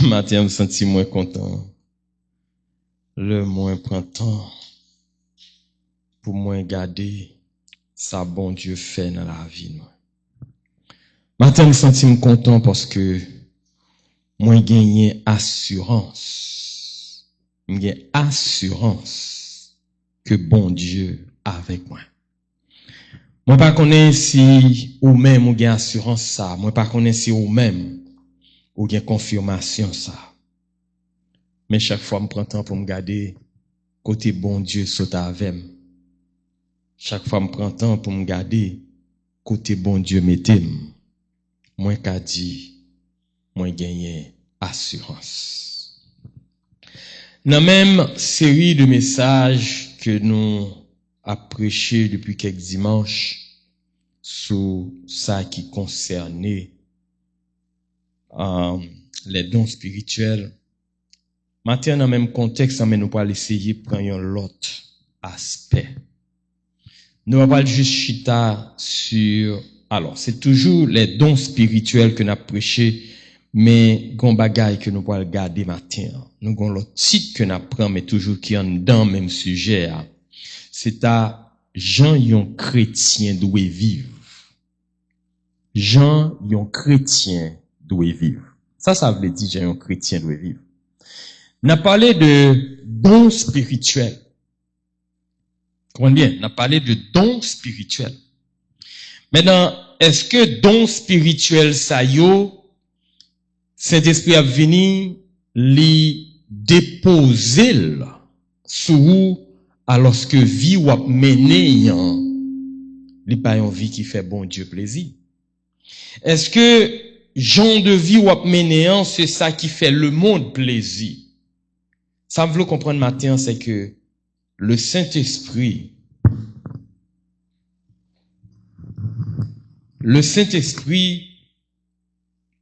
matin, je me sens moins content. Le moins printemps pour moi garder ça bon Dieu fait dans la vie. Matin, je me sens content parce que moi gagné assurance. J'ai assurance que bon Dieu avec moi. Moi pas connais si ou même ou gain assurance ça, moi pas connais si ou même ou gain confirmation ça. Mais chaque fois me prend temps pour me garder côté bon Dieu saute avec moi. Chaque fois me prend temps pour me garder côté bon Dieu mettez moi qu'a dit moi gagner assurance. Dans même série de messages que nous a prêché depuis quelques dimanches sur ça qui concernait les dons spirituels. Maintenant, dans le même contexte, nous allons essayer de prendre l'autre aspect. Nous allons pas juste chita sur... Alors, c'est toujours les dons spirituels que nous avons prêché, mais gon bagay que nous allons garder matin. Nous avons l'autre titre que nous apprenons, mais toujours qui est dans le même sujet. C'est à Jean yon chrétien doit vivre. Jean yon chrétien doit vivre. Ça veut dire Jean yon chrétien doit vivre. On a parlé de dons spirituels. Comprenez bien, on a parlé de dons spirituels. Maintenant, est-ce que dons spirituels ça yo, Saint-Esprit a venu li déposer sous vous alors que vie ou a mené li pa yon vie qui fait bon Dieu plaisir? Est-ce que genre de vie ou a mené c'est ça qui fait le monde plaisir? Ça me veut comprendre matin, c'est que le Saint-Esprit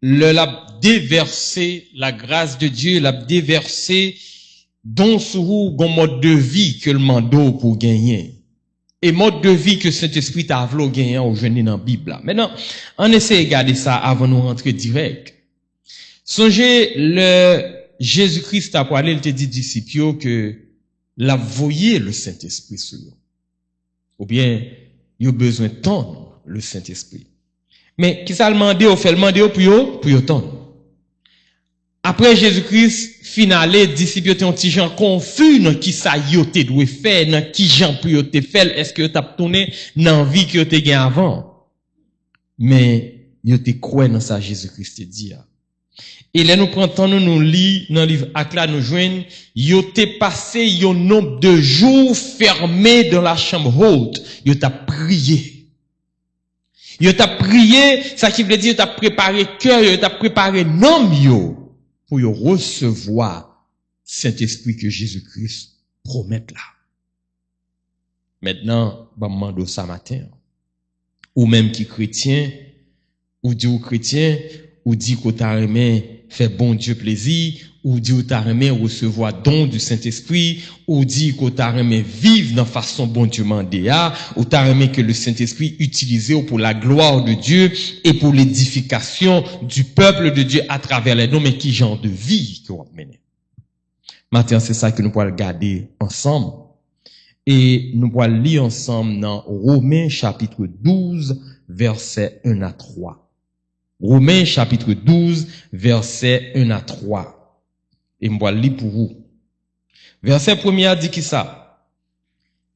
l'a déversé la grâce de Dieu, l'a déversé dans sous gon mode de vie que le mando pour gagner. Et mode de vie que Saint-Esprit t'a voulu gagner au jeune dans la Bible. Maintenant, on essaie de regarder ça avant de nous rentrer direct. Songez Jésus-Christ a parlé, il te dit disciples que la voyer le Saint-Esprit sur eux. Ou bien, il a besoin de tendre le Saint-Esprit. Mais, qui ça le demandé, ou fait le demander pour yo tendre. Après Jésus-Christ, finalé, disciples ont un petit gens confus, dans qui ça yo te doit faire, dans qui gens pour yo te faire, est-ce que yo t'a tourné dans vie que yo te gain avant? Mais, yo te croit dans ça Jésus-Christ te dit. Et là, nous prenons, nous lit dans le livre Akla, nous joignent, yo te passé un nombre de jours fermés dans la chambre haute, yo t'a prié. Yo t'a prié, ça qui veut dire, yo t'a préparé cœur, yo t'a préparé nom yo, pour yo recevoir Saint-Esprit que Jésus-Christ promet là. Maintenant, bah, mando ça matin. Ou même qui chrétien, ou dit ou chrétien, ou dit qu'on t'a aimé fait bon Dieu plaisir, ou dit qu'on t'a aimé recevoir don du Saint-Esprit, ou dit qu'on t'a aimé vivre dans façon bon Dieu mandé, ou t'a aimé que le Saint-Esprit utilisé pour la gloire de Dieu et pour l'édification du peuple de Dieu à travers les noms, mais qui genre de vie qu'on va mener. Maintenant, c'est ça que nous pourrons regarder ensemble. Et nous pourrons lire ensemble dans Romains chapitre 12, versets 1 à 3. Romains chapitre 12, versets 1 à 3. Et moi lis pour vous. Verset 1er dit qui ça?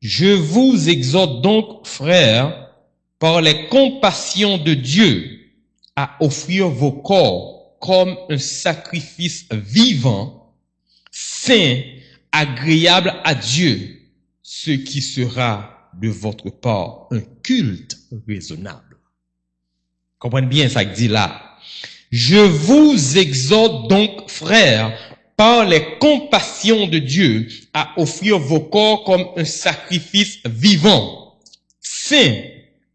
Je vous exhorte donc, frères, par les compassions de Dieu, à offrir vos corps comme un sacrifice vivant, saint, agréable à Dieu, ce qui sera de votre part un culte raisonnable. Comprenez bien ça que dit là. Je vous exhorte donc, frères, par les compassions de Dieu, à offrir vos corps comme un sacrifice vivant, saint,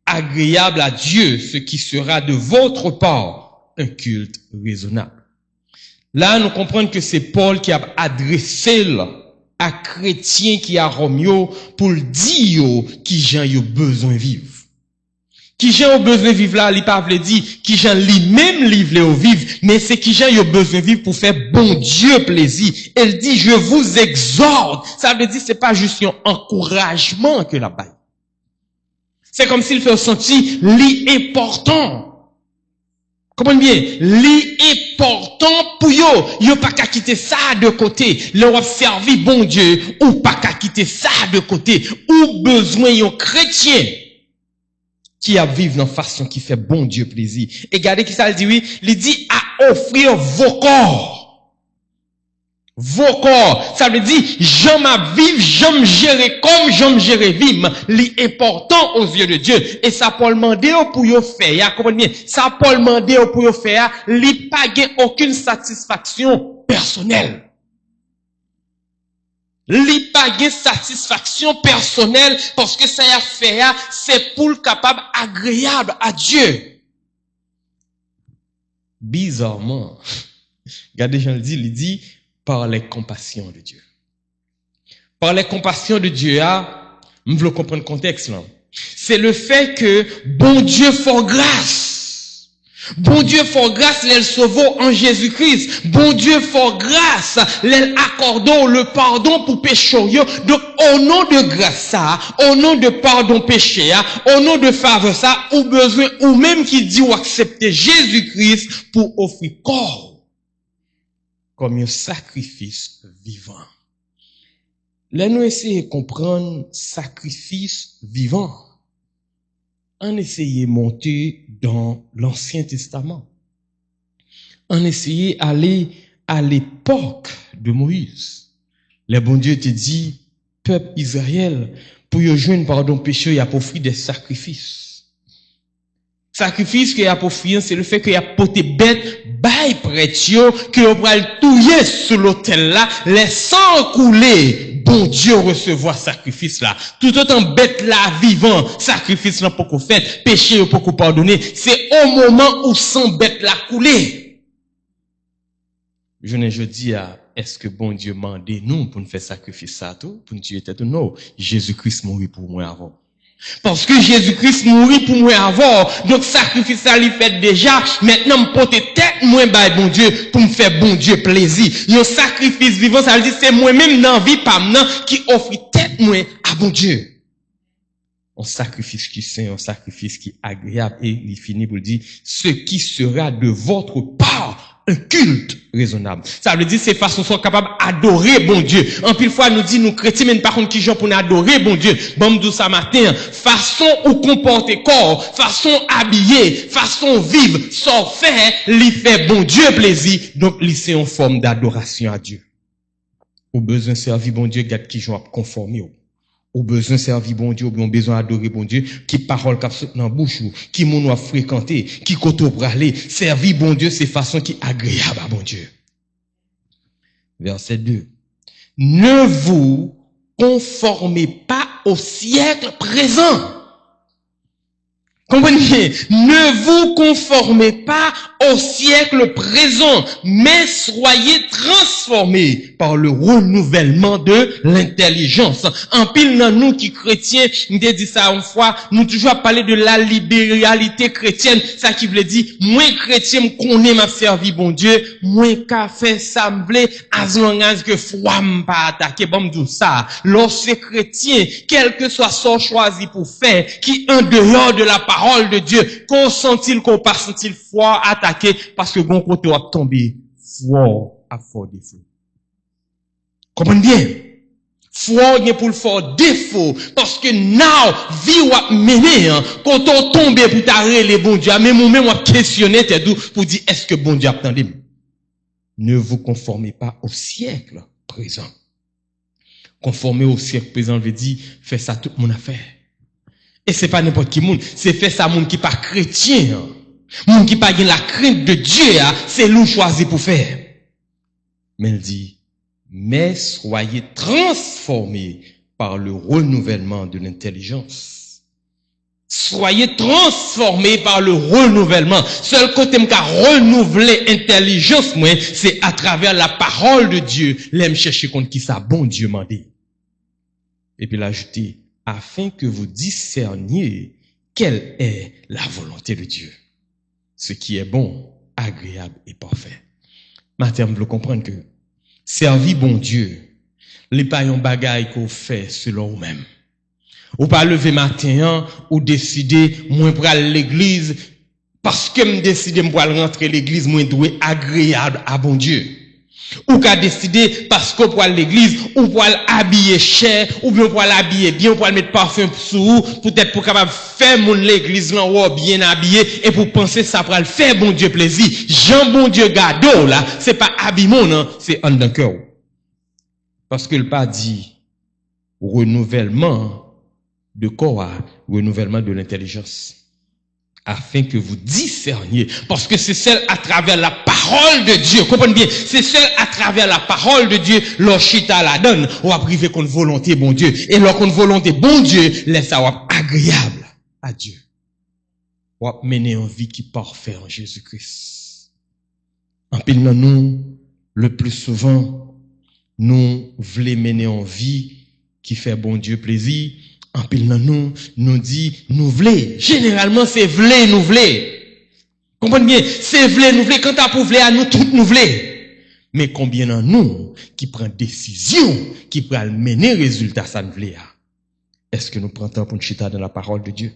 agréable à Dieu, ce qui sera de votre part un culte raisonnable. Là, nous comprenons que c'est Paul qui a adressé à chrétiens qui a Romeo pour le dire qui j'en a besoin de vivre. Qui j'en a besoin de vivre là, il pas veut dire qui j'en lui-même livre au vivre, mais c'est qui j'en a besoin de vivre pour faire bon Dieu plaisir. Elle dit, je vous exhorte. Ça veut dire, c'est pas juste un encouragement que la baille. C'est comme s'il fait sentir l'important. Comprenez bien, l'important pour yo pas qu'à quitter ça de côté. Leur servi bon Dieu, ou pas qu'à quitter ça de côté. Ou besoin yon chrétien qui a vivre dans façon qui fait bon Dieu plaisir. Et regardez qui ça le dit, oui, il dit à offrir vos corps. Vos corps, ça veut dire, j'aime à vivre, j'aime gérer comme j'aime gérer vivre. L'important aux yeux de Dieu. Et ça peut demander pour y faire, comprenez bien, ça peut demander pour y faire, il pas aucune satisfaction personnelle. Il pas satisfaction personnelle parce que ça y a fait, c'est pour le capable agréable à Dieu. Bizarrement, regardez, Jean le dit, il dit, par les compassions de Dieu. Par les compassions de Dieu, je veux comprendre le contexte là. C'est le fait que bon Dieu fait grâce. Bon Dieu fait grâce, l'elle sauve en Jésus-Christ. Bon Dieu fait grâce, l'elle accorde le pardon pour péché. Donc, au nom de grâce ça, au nom de pardon péché, au nom de faveur ça, ou besoin, ou même qui dit ou accepter Jésus-Christ pour offrir corps comme un sacrifice vivant. Là, nous essayons de comprendre sacrifice vivant. On essayait de monter dans l'Ancien Testament. On essayait d'aller à l'époque de Moïse. Le bon Dieu te dit, peuple Israël, pour y joindre pardon péché, il y a offert des sacrifices. Sacrifice qu'il y a pour offrir, c'est le fait qu'il y a poté bête, bail prêtio, que on va le touiller sur l'autel là, laissant couler, bon Dieu recevoir sacrifice là. Tout autant bête là vivant, sacrifice là pour qu'on fait, péché pour qu'on pardonner, c'est au moment où sans bête là couler. Je dis à, est-ce que bon Dieu m'a dit nous pour nous faire sacrifice ça tout, pour nous tuer tête? Non, Jésus-Christ mourit pour moi avant. Parce que Jésus-Christ mourit pour moi avant, donc sacrifice ça lui fait déjà, maintenant me porter tête moi by bon Dieu, pour me faire bon Dieu plaisir. Un sacrifice vivant, ça veut dire c'est moi-même dans vie pas maintenant qui offre tête moi à bon Dieu. Un sacrifice qui saint, un sacrifice qui est agréable, et il finit pour dire, ce qui sera de votre part un culte raisonnable. Ça veut dire c'est façon soit capable d'adorer bon Dieu. En pile fois nous dit nous chrétiens mais par contre qui gens pour adorer bon Dieu. Bon nous ça matin, façon ou comporter corps, façon habiller, façon vivre, sans faire, lui fait bon Dieu plaisir. Donc c'est une forme d'adoration à Dieu. Au besoin servir bon Dieu, garde qui gens conformer. Au besoin servir bon Dieu, ou bien besoin adorer bon Dieu, qui parole cap dans bouche qui moun a fréquenter, qui koto praler, servir bon Dieu, c'est façon qui agréable à bon Dieu. Verset 2. Ne vous conformez pas au siècle présent. Comprenez? Ne vous conformez pas au siècle présent, mais soyez transformés par le renouvellement de l'intelligence. En pile dans nous qui chrétiens, nous dit ça une fois, nous toujours parler de la libéralité chrétienne, ça qui veut dire, moins chrétien connaît m'a servi bon Dieu, moins qu'a fait sembler as long as que foi pas attaquer bon tout ça. Lorsque chrétien, quel que soit son choisi pour faire, qui en dehors de la parole de Dieu, qu'on sent-il qu'on pas sent-il foi attaqué parce que bon côté a tombé foi à fort défaut. Comprenez bien? Foi n'est pour le fort défaut parce que now vie ou mené quand on tombe pour t'arrêter les bon Dieu, même moi-même on questionner tête pour dire est-ce que bon Dieu attendez? Ne vous conformez pas au siècle présent. Conformer au siècle présent veut dire faire ça tout mon affaire. Et c'est pas n'importe qui monde, c'est fait ça monde qui pas chrétien. Monde qui pas la crainte de Dieu, c'est lui choisi pour faire. Mais il dit, mais soyez transformés par le renouvellement de l'intelligence. Soyez transformés par le renouvellement. Seul côté m'ka renouveler intelligence, moi, c'est à travers la parole de Dieu. L'aime chercher contre qui ça bon Dieu m'a dit. Et puis l'ajouter, afin que vous discerniez quelle est la volonté de Dieu. Ce qui est bon, agréable et parfait. Matin, vous comprendre que servir bon Dieu, les pas un bagay qu'on fait selon vous-même. Ou pas lever matin, ou décider, moi pour aller à l'église, parce que me décider pour aller rentrer à l'église, moi doit agréable à bon Dieu. Ou qu'à décider parce que pour aller à l'église, ou pour aller habiller cher, ou bien pour aller habiller bien, ou pour aller mettre parfum sur vous, peut-être pour capable faire mon l'église là, ou bien habillé, et pour penser ça pour aller faire bon Dieu plaisir. Jean bon Dieu gado là, c'est pas habillement, non, c'est en d'un cœur. Parce que le pas dit renouvellement de corps, renouvellement de l'intelligence. Afin que vous discerniez. Parce que c'est seul à travers la parole de Dieu. Comprenez bien. C'est seul à travers la parole de Dieu, l'orchita la donne. On va priver qu'on volonté bon Dieu. Et lorsqu'on volonté bon Dieu, laisse ça agréable à Dieu. On va mener une vie qui parfaite en Jésus-Christ. En pile dans nous, le plus souvent, nous voulons mener une vie qui fait bon Dieu plaisir. En pile dans nous dit, nous voulons. Généralement, c'est voulez, nous voulons. Comprenez bien, c'est voulez, nous voulons. Quand t'as pour voulez, à nous toutes nous voulons. Mais combien d'en nous qui prend décision, qui prend mener résultat, ça nous voulons. Est-ce que nous prenons temps pour nous chiter dans la parole de Dieu?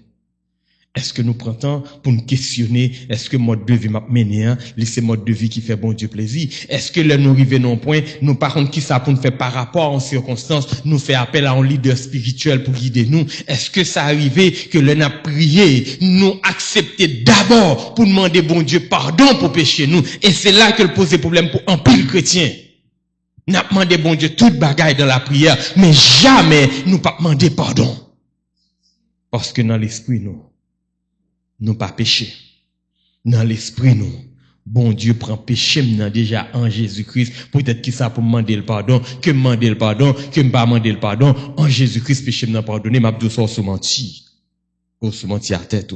Est-ce que nous prenons temps pour nous questionner, est-ce que mode de vie m'a mené, c'est mode de vie qui fait bon Dieu plaisir? Est-ce que là nous arrivons à un point, nous par contre qui ça pour nous faire par rapport aux circonstances, nous fait appel à un leader spirituel pour guider nous? Est-ce que ça arrivé que l'on a prié, nous accepter d'abord pour demander bon Dieu pardon pour pécher nous? Et c'est là que le pose problème pour un pile chrétien. N'a demandé bon Dieu toute bagaille dans la prière, mais jamais nous pas demander pardon. Parce que dans l'esprit nous pas péché. Dans l'esprit, nous, bon Dieu prend péché maintenant déjà en Jésus-Christ. Peut-être qu'il ça pour demander le pardon, que demander le pardon, que pas demander le pardon. En Jésus-Christ, péché maintenant pardonné, m'a deux sorts se menti. Ou se menti à tête.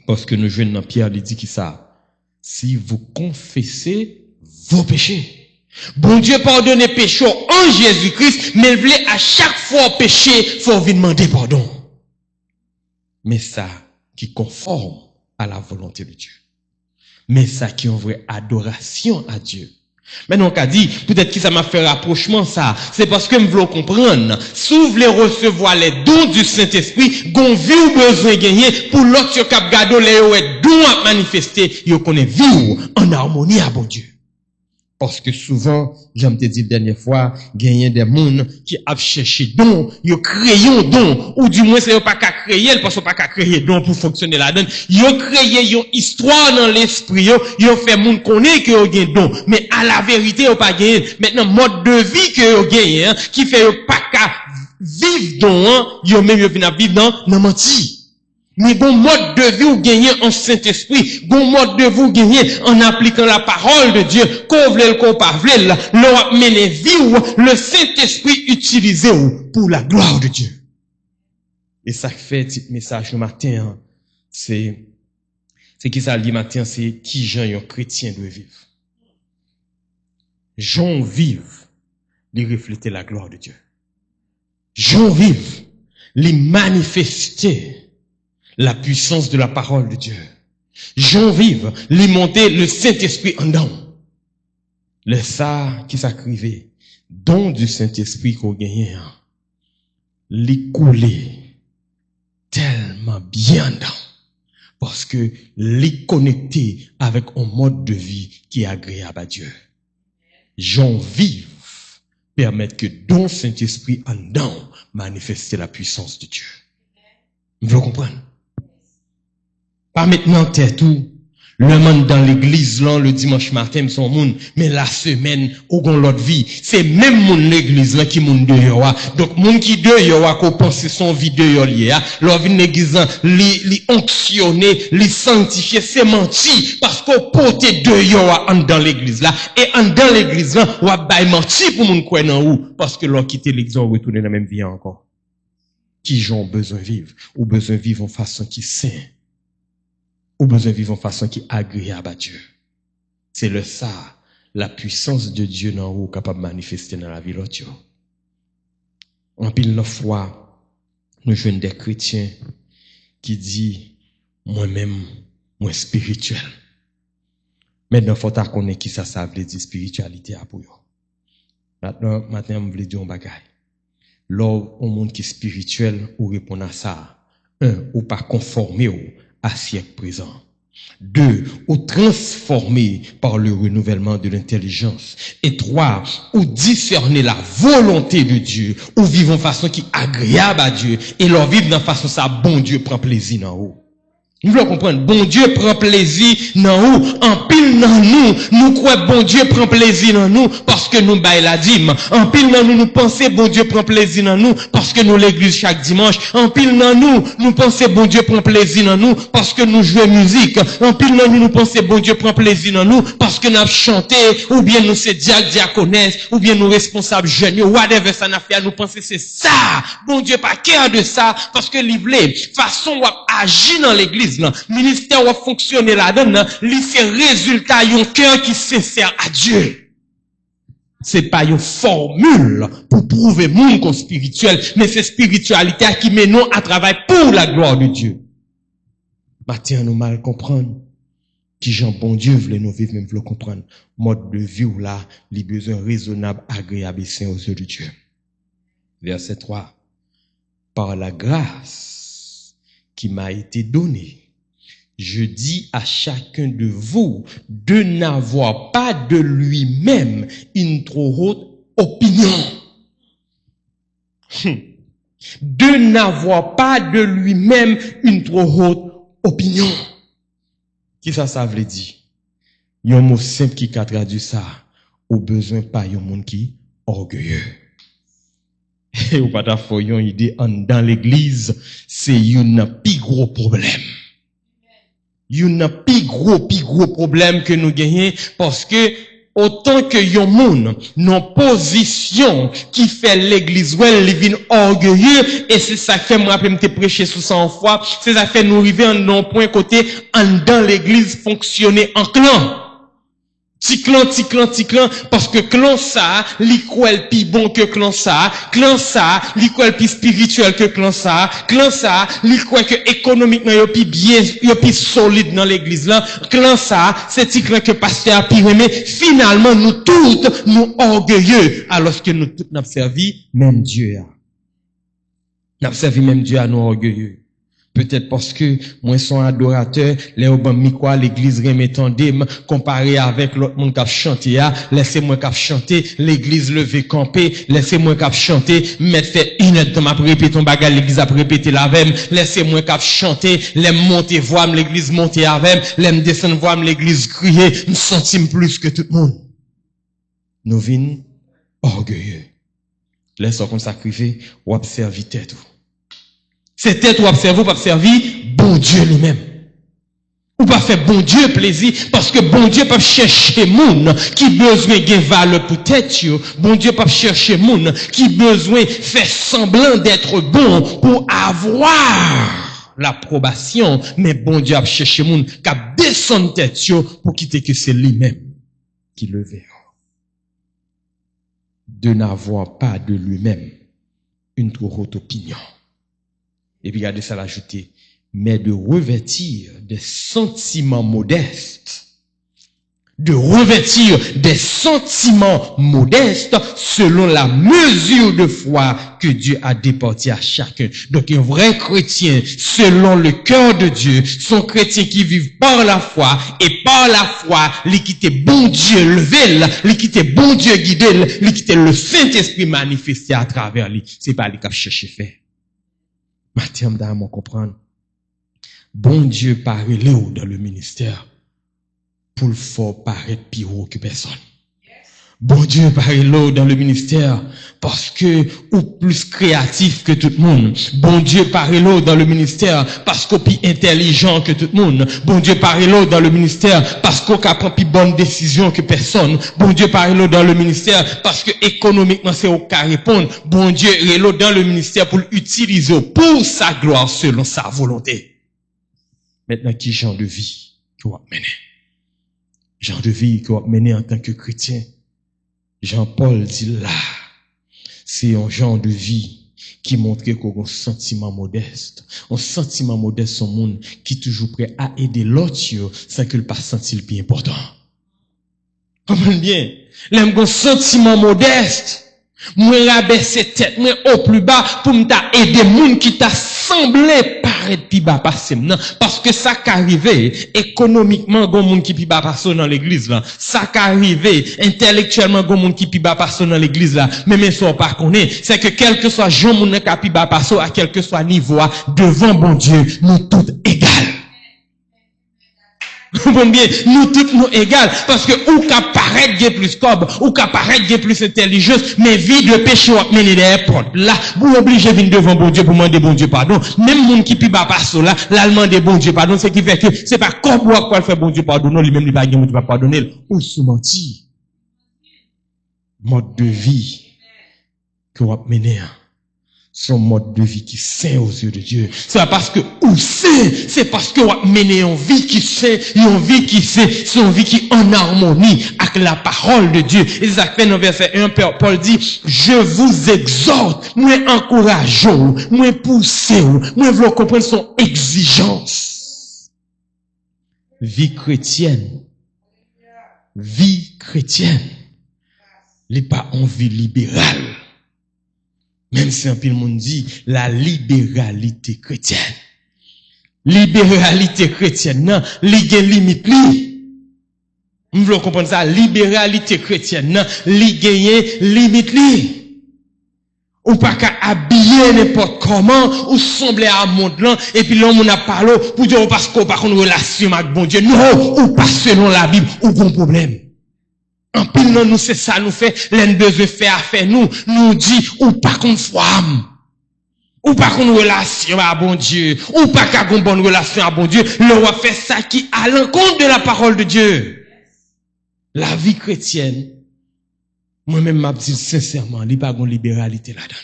Parce que nous jouons dans Pierre, il dit qu'il ça. Si vous confessez vos péchés. Bon Dieu pardonne péché en Jésus-Christ, mais il voulait à chaque fois péché, faut venir demander pardon. Mais ça, qui conforme à la volonté de Dieu. Mais ça qui est une vraie adoration à Dieu. Maintenant, on a dit, peut-être que ça m'a fait rapprochement, ça. C'est parce que je veux comprendre. Si vous voulez recevoir les dons du Saint-Esprit, qu'on vie ou besoin de gagner, pour l'autre, qui a gardé les dons à manifester, il connaît vivre en harmonie à bon Dieu. Parce que souvent, j'aime te dire la dernière fois, gagner des mondes qui a cherché don, ils créé un don, ou du moins c'est pas qu'à créer, parce qu'on pas qu'à créer don pour fonctionner la donne. Ils ont créé une histoire dans l'esprit, ils ont fait monde connaît que ont gagné don, mais à la vérité ils ont pas gagné. Maintenant mode de vie que ont gagné, qui fait pas qu'à vivre don, ils ont même venu vivre dans menti. Mais bon mode de vie ou gagner en Saint-Esprit, bon mode de vie ou gagner en appliquant la parole de Dieu, qu'on vle le qu'on pas vle, l'on mener vie ou le Saint-Esprit utilisé pour la gloire de Dieu. Et ça fait petit message ce matin, c'est qui ça dit matin, c'est qui Jean un chrétien doit vivre. Jean vive, il refléter la gloire de Dieu. Jean vive, il manifester la puissance de la parole de Dieu. Jean vive, lui monter le Saint-Esprit en dedans. Le ça qui s'acrivait, don du Saint-Esprit qu'on gagne, lui couler tellement bien dedans. Parce que lui connecté avec un mode de vie qui est agréable à Dieu. Jean vive, permettre que don Saint-Esprit en dedans manifester la puissance de Dieu. Vous comprenez? Pas maintenant tête tout, le monde dans l'église là, le dimanche matin, son monde, mais la semaine, ou gon l'autre vie, c'est même mon l'église là qui monde dehors. Donc, monde qui dehors, qu'on pense son vie dehors lié, leur vie l'église li onctionner, li sanctifier, c'est menti, parce qu'on porte dehors en dans l'église là, et en dans l'église là, ou a bail menti pour moun kwen en ou, parce que leur quitter l'église, on retourne dans la même vie encore. Qui j'ont besoin de vivre, ou besoin de vivre en façon qui saint. Ou besoin de vivre en façon qui est agréable à Dieu. C'est le ça, la puissance de Dieu dans haut capable de manifester dans la vie de l'autre. En pile de fois, nous jeunes des chrétiens qui dit, moi-même, moi spirituel. Maintenant, faut connaître qui ça veut dire spiritualité à pour yo. Maintenant, je veux dire un bagage. Lors au monde qui est spirituel, ou répond à ça. 1, ou pas conformé à siècle présent. 2, ou transformé par le renouvellement de l'intelligence. Et 3, ou discerner la volonté de Dieu, ou vivre en façon qui est agréable à Dieu, et leur vivre dans façon ça, bon Dieu prend plaisir dans haut. Nous voulons comprendre, bon Dieu prend plaisir dans nous, en pile dans nous croyons bon Dieu prend plaisir dans nous parce que nous baillons la dîme. En pile dans nous pensons bon Dieu prend plaisir dans nous parce que nous l'église chaque dimanche. En pile dans nous pensons bon Dieu prend plaisir dans nous parce que nous jouons musique. En pile dans nous pensons bon Dieu prend plaisir dans nous parce que nous chanté, ou bien nous c'est diaconesse, ou bien nous responsables jeunes, whatever ça n'a fait, nous pensons c'est ça. Bon Dieu pas cœur de ça parce que livrer façon ou agir dans l'église. Ministère va fonctionner là-dedans, il fait résultat un cœur qui sincère à Dieu. C'est pas une formule pour prouver mon qu'on spirituel, mais c'est spiritualité qui mène nous à travailler pour la gloire de Dieu. Maintenant, nous mal comprendre qui Jean bon Dieu voulait nous vivre, même voulait comprendre mode de vie ou là, les besoins raisonnables, agréables et sains aux yeux de Dieu. Verset 3. Par la grâce qui m'a été donnée, je dis à chacun de vous de n'avoir pas de lui-même une trop haute opinion. De n'avoir pas de lui-même une trop haute opinion. Qui ça veut dire? Il y a un mot simple qui a traduit ça. Au besoin pas un monde qui orgueilleux. Et ou pas d'avoir une idée dans l'église, c'est un plus gros problème. Il y a un plus gros problème que nous gagnons parce que autant que yon moun non position qui fait l'église ouais il vient orgueilleux et c'est ça fait moi me te prêcher sous 100 fois, c'est ça fait nous arriver en non point côté en dans l'église fonctionner en clan. Ti clan, parce que clan ça, li kwel pi bon que clan ça, li kwel pi spirituel que clan ça, li kwel que économiquement yo pi bien, yo pi solide dans l'église là, clan ça, c'est ti clan que pasteur pi mais finalement nous toutes, nous orgueilleux, alors que nous toutes n'a servi même Dieu. N'a servi même Dieu à nous orgueilleux. Peut-être parce que moi son adorateur, les obamikwa l'église remettandé comparé avec l'autre monde qui a chanté laissez-moi qu'a chanter l'église lever camper, laissez-moi qu'a chanter mettre fait une heure de m'a répéter ton bagage l'église a répété la même, laissez-moi qu'a chanter les monter voir l'église monter avec, les descendre voir l'église crier, nous sentim plus que tout le monde. Nous vînes orgueilleux. Laissons comme sacrifier ou observer tête. C'est tête ou observer, ou pas servir bon Dieu lui-même. Ou pas faire bon Dieu plaisir, parce que bon Dieu peut chercher moun qui besoin de valeur pour tête. Bon Dieu peut chercher moun qui besoin faire semblant d'être bon pour avoir l'approbation. Mais bon Dieu a cherché moun qui a descendu tête pour quitter que c'est lui-même qui le verra. De n'avoir pas de lui-même une trop haute opinion. Et puis, regardez ça l'ajouter. Mais de revêtir des sentiments modestes. De revêtir des sentiments modestes selon la mesure de foi que Dieu a déporté à chacun. Donc, un vrai chrétien, selon le cœur de Dieu, son chrétien qui vit par la foi, et par la foi, il quitte bon Dieu levé, il quitte bon Dieu guidé, il quitte le Saint-Esprit manifesté à travers lui. C'est pas lui qui a cherché faire. Mathieu m'dame comprendre. Bon Dieu paraît là dans le ministère pour le faire paraître plus haut que personne. Bon Dieu paraît là dans le ministère parce que ou plus créatif que tout le monde. Bon Dieu paraît là dans le ministère parce qu'on plus intelligent que tout le monde. Bon Dieu paraît là dans le ministère parce qu'on prend plus bonne décision que personne. Bon Dieu paraît là dans le ministère parce que économiquement c'est au cas répondre. Bon Dieu est là dans le ministère pour l'utiliser pour sa gloire selon sa volonté. Maintenant, qui genre de vie qu'on va mener? Genre de vie qu'on va mener en tant que chrétien. Jean-Paul dit là, c'est un genre de vie qui montre qu'on a un sentiment modeste. Un sentiment modeste, son monde qui est toujours prêt à aider l'autre sans qu'il pas sentir le plus important. Comprenez bien? L'aime un sentiment modeste. Moi rabaisser tête, moi au plus bas pour m'ta aider moun qui t'a semblé paraître plus bas passer non parce que ça qu'arrivé économiquement gon moun qui plus bas passer dans l'église là, ça qu'arrivé intellectuellement gon moun qui plus bas passer dans l'église là, mais ça pas connaît, c'est que quel que soit Jean moun qui plus bas passer à quel que soit niveau devant bon Dieu, nous tous égales. Bon bien, nous tous nous égales, parce que ou qu'à paraître plus cob, ou qu'à paraître plus intelligence, mais vie de péché ou mener des portes. Là, vous obligez de venir devant bon Dieu pour demander bon Dieu pardon. Même monde qui pi pas passe là, l'allemand de bon Dieu pardon, c'est qui fait que c'est pas comme moi quoi faire bon Dieu pardon, non, lui-même il va pas va pardonner. Ou se mentir. Mode de vie que vous menez. Son mode de vie qui saint aux yeux de Dieu. C'est pas parce que ou c'est parce que vous menez une vie qui saint, une vie qui c'est une vie qui en harmonie avec la parole de Dieu. Et ça fait dans verset 1, Paul dit, je vous exhorte, moi encourage, moi pousse, moi veux comprendre son exigence. Vie chrétienne. Vie chrétienne. n'est pas en vie libérale. Même si un peu le monde dit la libéralité chrétienne. Libéralité chrétienne, non, li gen limite li. Vous voulez comprendre ça? Libéralité chrétienne, non, li gen limite li. Ou pas qu'à habiller n'importe comment, ou sembler à monde là, et puis l'homme on a parlé, pour dire, parce qu'on pas une relation avec bon Dieu. Non, ou pas selon la Bible, ou bon problème. En pile, non, nous, c'est ça, nous fait, l'un besoin faire affaire, nous dit, ou pas qu'on femme. Ou pas qu'on relation à bon Dieu. Ou pas qu'on bonne relation à bon Dieu. Le roi fait ça qui à l'encontre de la parole de Dieu. La vie chrétienne, moi-même, m'a dit sincèrement, il n'y a pas de libéralité là-dedans.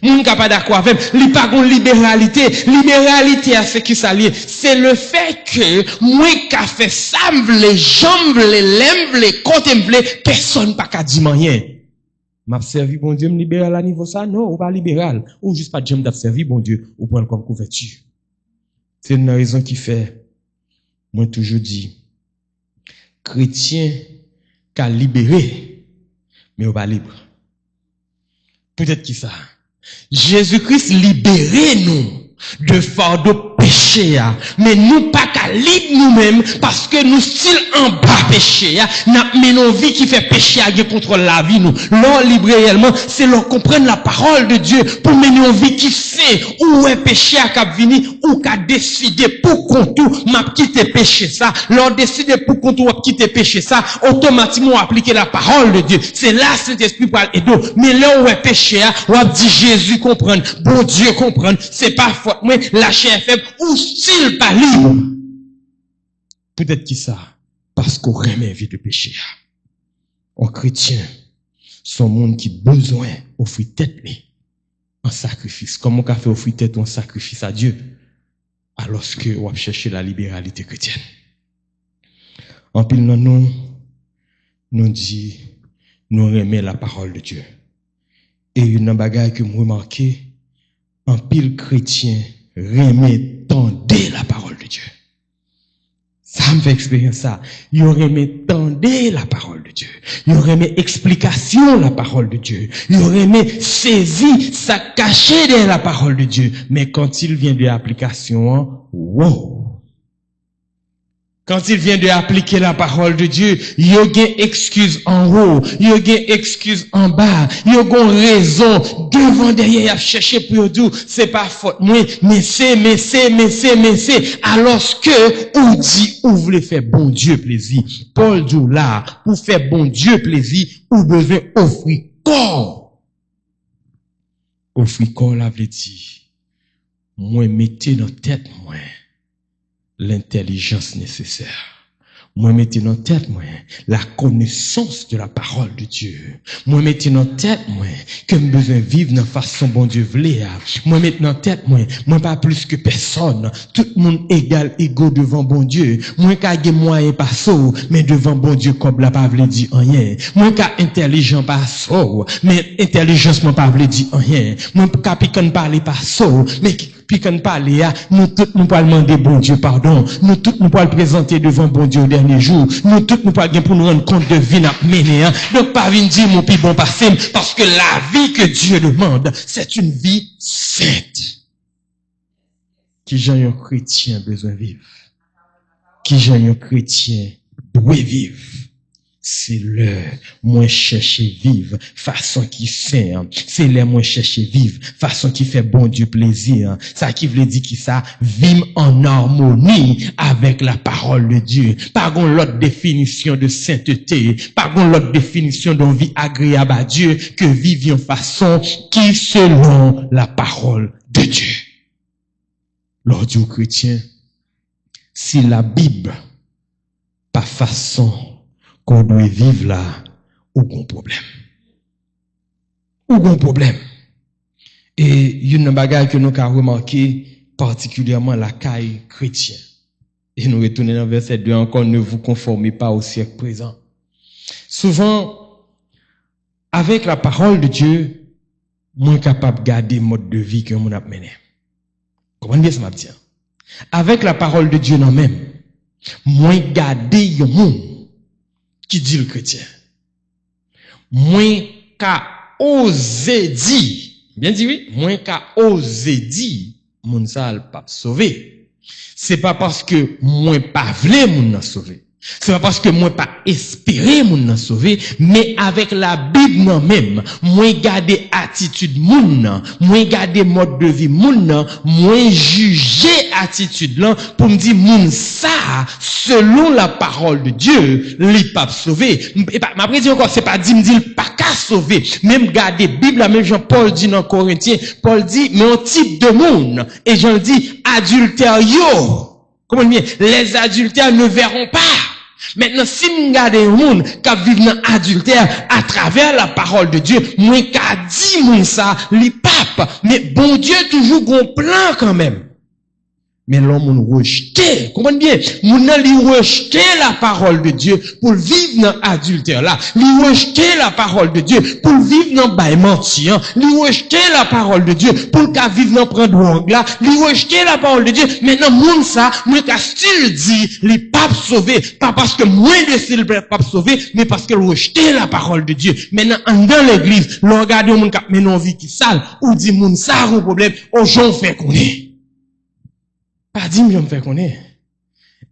Moun ka pas d'accord avec, il n'y a pas de libéralité. Libéralité à ce qui s'allie. C'est le fait que, moi, qu'a fait ça, m'vle, j'aime, l'aime, côté m'vle, personne pas qu'à dire rien. M'a servi bon Dieu, me libéral à niveau ça, non, ou pas libéral. Ou juste pas j'aime d'observer bon Dieu, ou prendre comme couverture. C'est une raison qui fait, moi toujours dit, chrétien, qu'a libéré, mais ou pas libre. Peut-être qui ça? Jésus-Christ libéré nous de fardeau péché, mais nous pas qu'à libre nous-mêmes, parce que nous still en bas péché, n'a menon vie qui fait péché à contre la vie nous. L'or libre réellement, c'est leur comprendre la parole de Dieu, pour mener une vie qui sait où est péché à cap vini, ou qu'a décidé pour qu'on tout, m'a quitté péché ça, leur décider pour qu'on tout quitter péché ça, automatiquement appliquer la parole de Dieu. C'est là, Saint-Esprit parle et d'eau. Mais là où est péché, on a dit Jésus comprendre, bon Dieu comprendre, c'est pas faute, moi, la chair faible, ou style pas libre. Peut-être qui ça? Parce qu'on remet vie de péché. En chrétien, son monde qui besoin offrir tête en sacrifice. Comment on fait offrir tête en sacrifice à Dieu? Alors que on va chercher la libéralité chrétienne. En pile non, nous dit, nous remet la parole de Dieu. Et une bagaille que moi remarqué, en pile chrétien remet tendez la parole de Dieu. Ça me fait expérience ça. Il remet tendez la parole de Dieu. Il remet explication la parole de Dieu. Il remet saisi ça caché derrière la parole de Dieu. Mais quand il vient de l'application, wow! Quand il vient de appliquer la parole de Dieu, il y a une excuse en haut, il y a une excuse en bas, il y a une raison devant, derrière, il a cherché pour dire, c'est pas faute, mais c'est, alors que, ou dit, ou voulez faire bon Dieu plaisir. Paul dit là, pour faire bon Dieu plaisir, ou besoin offrir corps. Offrir corps, là, veut dire, moi, mettez dans tête, moi, l'intelligence nécessaire Moi, mettez dans tête, moi, la connaissance de la parole de Dieu. Moi, mettez dans tête, moi, que je besoin vivre dans façon bon Dieu voulait. Moi, mettez dans tête, moi, pas plus que personne. Tout le monde égal, égaux devant bon Dieu. Moi, qu'à moyen pas saut, mais devant bon Dieu, comme la pas voulu dire rien. Moi, qu'à intelligent pas saut, mais intelligence, moi, pas voulu dire rien. Moi, qu'à piquant parler pas saut, mais puis quand parler, nous tous nous pouvons demander bon Dieu pardon. Nous tous nous pouvons présenter devant bon Dieu au dernier jour. Nous tous nous pouvons pour nous rendre compte de vie n'a mené. Donc pas venir dire mon plus bon passé, parce que la vie que Dieu demande, c'est une vie sainte. Qui j'ai un chrétien besoin de vivre. Qui j'ai un chrétien doit vivre. C'est le moins chercher vivre façon qui fait, c'est le moins chercher vivre façon qui fait bon Dieu plaisir. Ça qui veut dire qui ça vivre en harmonie avec la parole de Dieu. Pas gon l'autre définition de sainteté, pas gon l'autre définition d'une vie agréable à Dieu que vivre en façon qui selon la parole de Dieu. Lors du chrétien, si la Bible pas façon qu'on doit vivre là, ou qu'on problème. Ou qu'on problème. Et il y a une bagaille que nous avons remarqué, particulièrement la caille chrétienne. Et nous retournons dans verset 2 encore, ne vous conformez pas au siècle présent. Souvent, avec la parole de Dieu, moins capable de garder le mode de vie que nous avons mené. Comprenez bien ce que je dis? Avec la parole de Dieu, non même, moins garder le monde qui dit le chrétien. Moins qu'à oser dire, bien dit oui, moins qu'à oser dire, moun sa al pas sauvé. C'est pas parce que moins pas vle moun nan sauvé. C'est pas parce que moi pas espérer moun nan sauvé, mais avec la Bible nan même, moi garder attitude moun nan, moi garder mode de vie moun nan, moi juger attitude là pour me dire moun ça selon la parole de Dieu, li pas sauvé. Et pas m'après dire encore c'est pas dit me dire pas qu'à sauver, même garder Bible la même Jean-Paul dit dans Corinthiens, Paul dit mais un type de monde et Jean dit adultère yo. Comment bien les adultères ne verront pas. Maintenant, si nous regardons un monde qui vit dans adultère à travers la parole de Dieu, moi qui dit mon ça, les papes, mais bon Dieu toujours un plan quand même. Mais l'homme rejeté, comprenez bien, moun nan li rejeté la parole de Dieu pour vivre dans adultère là, li rejeté la parole de Dieu pour vivre dans bail menti, li rejeté la parole de Dieu pour qu'a vivre dans prendre drogue là, li rejeté la parole de Dieu. Maintenant moun ça, moi qu'a style dit, li pas sauvé, pas parce que moi de style pas sauvé, mais parce que rejeté la parole de Dieu. Maintenant dans l'église, l'on regarde moun qui mène une vie qui sale ou dit moun ça a un problème, aux gens fait connaître. Pas dit, je me fais connaître.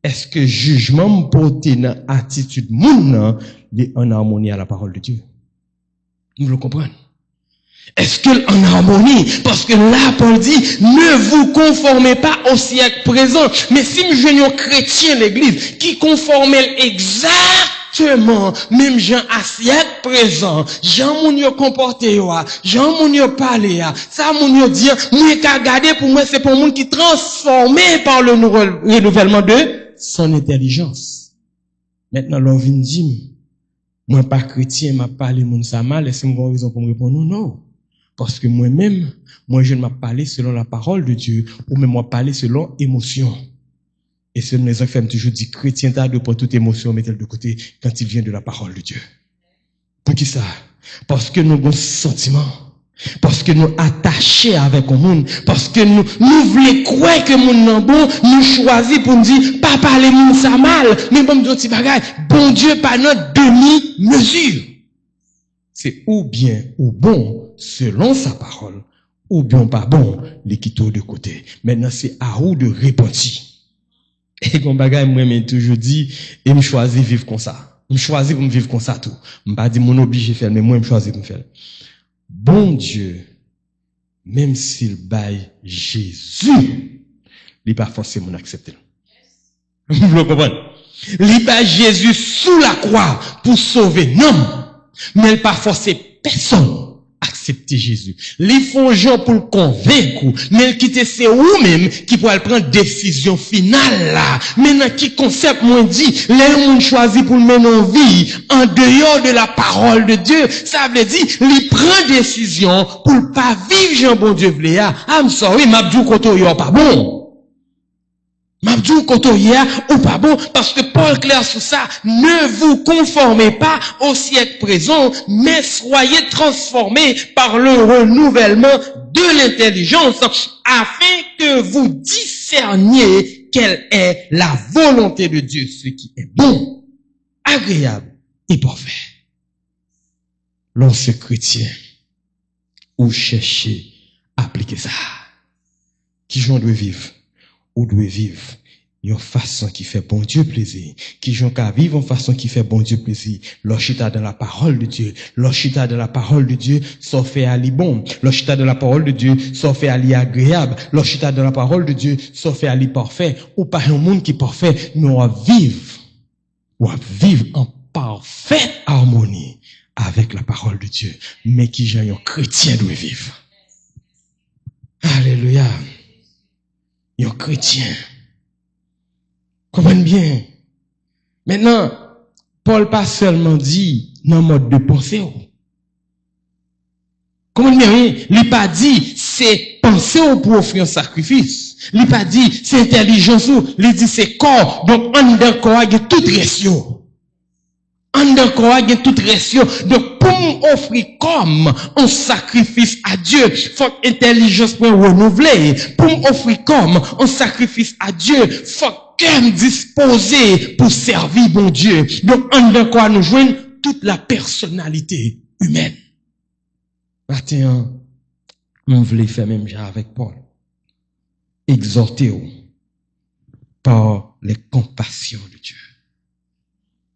Est-ce que jugement me porte dans attitude moun est en harmonie à la parole de Dieu? Nous le comprenons. Est-ce qu'elle en harmonie? Parce que là, Paul dit, ne vous conformez pas au siècle présent. Mais si je suis un chrétien l'église, qui conforme exactement, même Jean à siècle présent, Jean moun yo comporté yo, Jean moun yo parlé ya, ça moun yo dire, moi qu'à garder pour moi c'est pour moun qui transformé par le renouvellement de son intelligence. Maintenant l'on vient dire, moi pas chrétien, m'a parlé moun ça mal, est-ce que vous avez raison pour me répondre non? Parce que moi-même, moi je ne m'a parlé selon la parole de Dieu, ou même moi parler selon émotion. Et c'est une maison qui fait toujours dit, chrétien t'as de pour toute émotion, mettez-le de côté quand il vient de la parole de Dieu. Pour qui ça? Parce que nous avons sentiments. Parce que nous attachés avec le monde. Parce que nous voulons croire que mon nom bon, nous choisissons pour nous dire, pas parler moun ça mal, mais bon, nous petit bagay. Bon Dieu, pas notre demi-mesure. C'est ou bien ou bon, selon sa parole, ou bien pas bon, les quitter de côté. Maintenant, c'est à vous de repentir. Et comme bagay, moi, j'ai toujours dit, et me choisir vivre comme ça. Me choisir pour me vivre comme ça tout. Me pas dire mon obligé faire, mais moi, me choisir pour me faire. Bon Dieu, même s'il baille Jésus, il pas forcément accepter. Vous le comprenez? Il baille Jésus sous la croix pour sauver non, mais il pas forcer personne accepter. accepter Jésus. Ils font gens pour le convaincre, mais quitter c'est vous-même qui pourra prendre décision finale là. Maintenant, qui concept moi dit, les gens choisi pour mener en vie, en dehors de la parole de Dieu, ça veut dire, ils prennent décision pour pas vivre Jean bon Dieu vle ya. I'm sorry, m'abdou koto yo pas bon. M'abdou koto ya ou pas bon, parce que Paul clair sur ça, ne vous conformez pas au siècle présent, mais soyez transformés par le renouvellement de l'intelligence, afin que vous discerniez quelle est la volonté de Dieu, ce qui est bon, agréable et parfait. Lorsque chrétien, ou chercher à appliquer ça, qui j'en doit vivre, ou doit vivre une façon qui fait bon Dieu plaisir, qui j'en qu'à vivre en façon qui fait bon Dieu plaisir, l'ochita dans la parole de Dieu, l'ochita dans la parole de Dieu, ça fait à li bon, l'ochita dans la parole de Dieu, ça fait à li agréable, l'ochita dans la parole de Dieu, ça fait à li parfait, ou pas un monde qui parfait, nous à vivre en parfaite harmonie avec la parole de Dieu, mais qui j'ai un chrétien doit vivre. Alléluia. Un chrétien. Comprenez bien. Maintenant, Paul pas seulement dit dans le mode de pensée. Comprenez bien, il pas dit c'est penser pour offrir un sacrifice. Il pas dit c'est intelligence, il dit c'est corps. Donc en dedans corps il y a tout ratio. En dedans corps il y a tout ratio. Donc pour offrir comme un sacrifice à Dieu, faut que l'intelligence soit renouvelée. Pour offrir comme un sacrifice à Dieu, faut que disposé pour servir bon Dieu. Donc en dedans corps nous joignons toute la personnalité humaine. Maintenant, on voulait faire même genre avec Paul. Exhorter par les compassions de Dieu.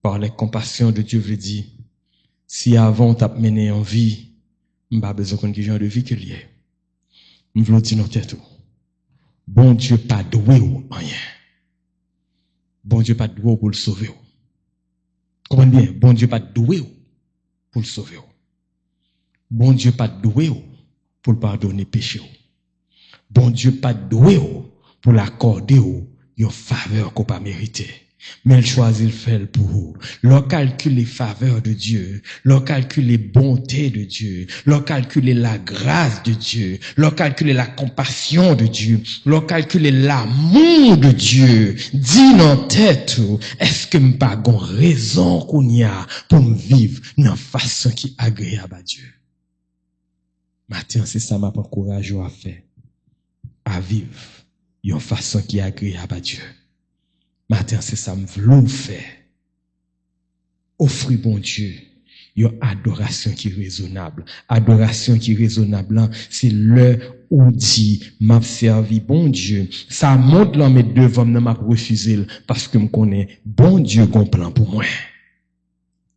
Par les compassions de Dieu, veut dire, si avant t'as mené en vie, m'pas besoin de genre de vie que lié. M'vle dire non tête. Bon Dieu pas doué ou rien. Bon Dieu pas doué pour le sauver. Comprenez bien, bon Dieu pas doué pour le sauver. Bon Dieu pas doué pour le pardonner péché. Bon Dieu pas doué pour l'accorder une faveur qu'on pas mérité. Mais il choisit le faire pour vous. Leur calcule les faveurs de Dieu, leur calcule les bontés de Dieu, leur calcule la grâce de Dieu, leur calcule la compassion de Dieu, leur calcule l'amour de Dieu. Dis dans tête, est-ce que m'pas gon raison qu'on y a pour me vivre dans façon qui est agréable à Dieu? Maintenant, c'est ça m'a encouragé à faire. À vivre d'une façon qui est agréable à Dieu. Maintenant, c'est ça me voulons faire. Offrir bon Dieu une adoration qui est raisonnable. Adoration qui est raisonnable, c'est le où dit m'a servi bon Dieu. Ça montre là mes devant m'a refusé parce que me connais bon Dieu qu'on plan pour moi.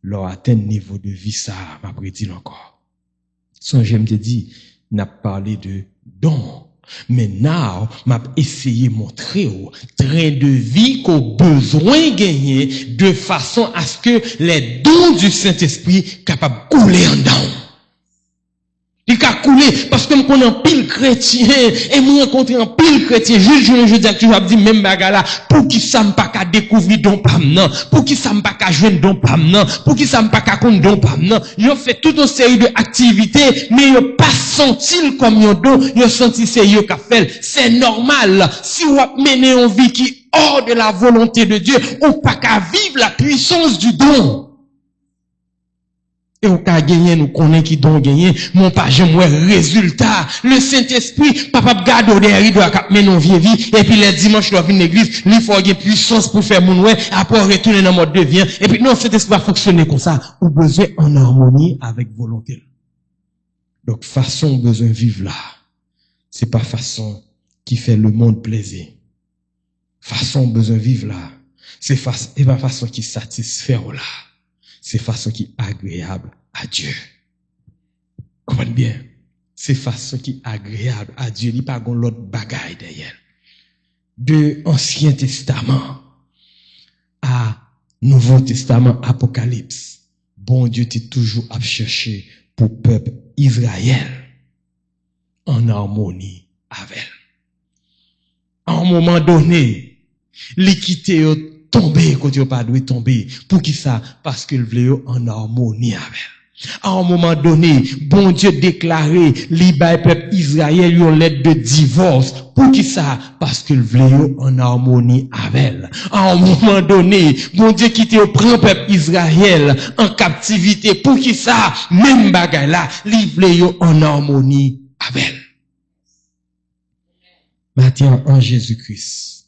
Leur atteindre niveau de vie ça m'a prédit encore. Son j'aime te dit n'a parlé de don. Mais now, m'a essayé montrer au train de vie qu'on besoin gagner de façon à ce que les dons du Saint-Esprit capables de couler en dedans. Il a coulé parce que nous connaissons pile chrétien et moi rencontre un pile chrétien je dis que tu vas dire même bagala pour qui ça me pas qu'à découvrir don pam non pour qui ça me pas qu'à joindre don pam non pour qui ça me pas qu'à compte don pam non yo fait toute une série de activités mais yo pas senti comme yo don yo senti c'est yo qu'a fait c'est normal si vous menez une vie qui hors de la volonté de Dieu ou pas qu'à vivre la puissance du don. Et au cas gagné, nous connaissons qui don gagné, mon pas jamais résultat. Le Saint-Esprit, papa garde derrière, doit mener nos vieilles vie, et puis les dimanches, doit venir l'église, il faut avoir puissance pour faire mon ouais, après retourner dans mode de vie. Et puis non, Saint-Esprit va fonctionner comme ça. Ou besoin en harmonie avec volonté. Donc, façon besoin vivre là, c'est pas façon qui fait le monde plaisir. Façon besoin vivre là, c'est pas façon qui satisfait là. C'est façon qui est agréable à Dieu. Comprenez bien. C'est façon qui est agréable à Dieu. Il n'y a pas l'autre bagaille derrière. De Ancien Testament à Nouveau Testament, Apocalypse. Bon Dieu t'est toujours à chercher pour peuple Israël en harmonie avec elle. À un moment donné, l'équité tomber quand il pas dû tomber. Pour qui ça? Parce qu'il voulait en harmonie avec elle. À un moment donné, bon Dieu déclaré, liba peuple Israël une lettre de divorce. Pour qui ça? Parce qu'il voulait en harmonie avec elle. À un moment donné, bon Dieu quitté au peuple Israël en captivité. Pour qui ça? Même bagay là, il voulait en harmonie avec elle. Maintenant, en Jésus-Christ,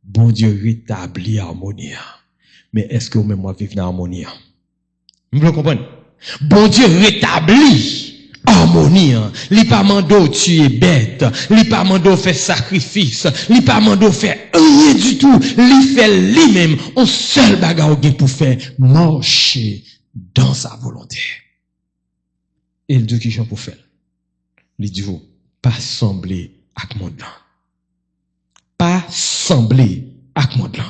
bon Dieu rétablit l'harmonie. Mais est-ce que vous-même vivez dans l'harmonie? Vous comprenez? Bon Dieu rétablit harmonie. Il pas mando tuer bête, il pas mando faire sacrifice, il pas mando faire rien du tout. Il fait lui-même un seul bagarre pour faire marcher dans sa volonté. Et il dit qu'il pour faire. Il dit pas sembler avec mon temps. Pas sembler avec mon temps.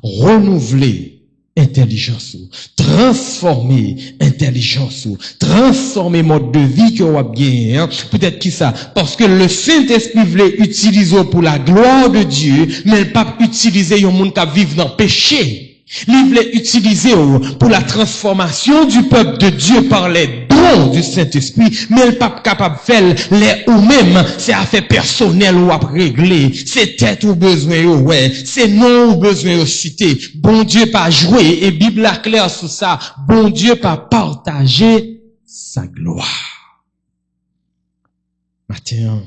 Renouveler intelligence ou, transformer intelligence ou, transformer mode de vie que vous avez bien, peut-être qui ça, parce que le Saint-Esprit voulait utiliser pour la gloire de Dieu, mais il pas utiliser un monde qui vit dans le péché. Il voulait utiliser pour la transformation du peuple de Dieu par les dons du Saint-Esprit, mais il n'est pas capable de faire les ou même, c'est affaire personnelle ou à régler, c'est tête ou besoin ouais, c'est non ou besoin de citer. Bon Dieu pas joué, et Bible a clair sur ça, bon Dieu pas partager sa gloire. Maintenant,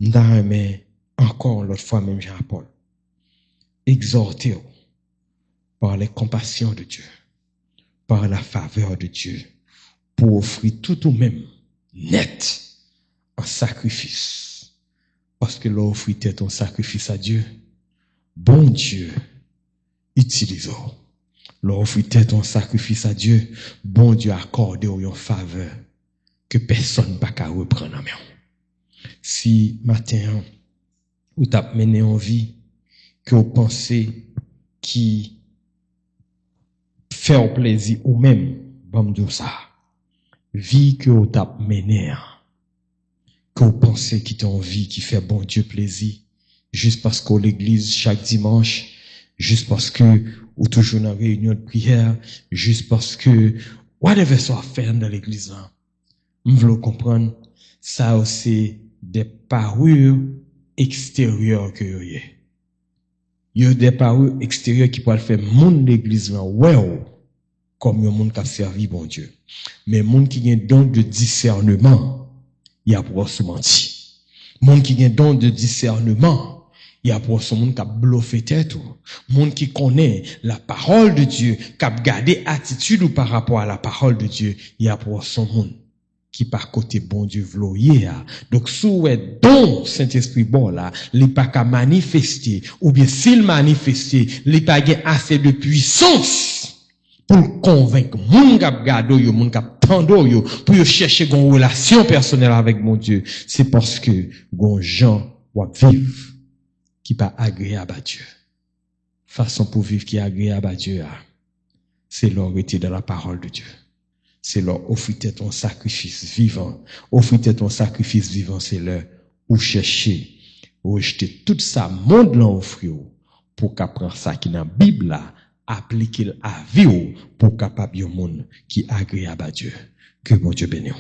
mais encore l'autre fois même Jean-Paul, exhortez par les compassions de Dieu, par la faveur de Dieu, pour offrir tout ou même net en sacrifice. Parce que l'offrir ton sacrifice à Dieu, bon Dieu, utilisons. L'offrir ton sacrifice à Dieu, bon Dieu accorde une faveur que personne ne peut reprendre en main. Si matin, vous t'as mené en vie, que vous pensez qui faire plaisir ou même, bon dire ça, vie que vous t'as mené, que vous pensez qui t'en vie, qui fait bon Dieu plaisir, juste parce qu'au l'église chaque dimanche, juste parce que ou toujours dans réunion de prière, juste parce que whatever soit fait dans l'église là, vous voulez comprendre, ça aussi des parures extérieures que vous avez. Il y a des parures extérieures qui peuvent faire monde l'église là, ouais, comme un monde qui a servi bon Dieu. Mais monde qui a don de discernement, il y a pour se mentir. Monde qui a don de discernement, il y a pour ce monde qui a bluffé tête ou. Monde qui connaît la parole de Dieu, qui a gardé attitude ou par rapport à la parole de Dieu, il y a pour son monde qui par côté bon Dieu vloyer. Donc, sous est don Saint-Esprit bon là, il pas qu'à manifester, ou bien s'il manifester, il pas gain assez de puissance pour convaincre moun k'ap gado yo, moun k'ap tando yo, pour yo chercher une relation personnelle avec mon Dieu. C'est parce que gon gens wap vivre qui pas agréable à Dieu. Façon pour vivre qui est agréable à Dieu, c'est leur rester dans la parole de Dieu. C'est leur offrir ton sacrifice vivant. Offrir ton sacrifice vivant, c'est leur ou chercher, ou jeter tout ça, monde là offrir, pour qu'apprendre ça qui dans la Bible là, appliquer à vie, pour capable un monde qui est agréable à Dieu. Que mon Dieu bénisse.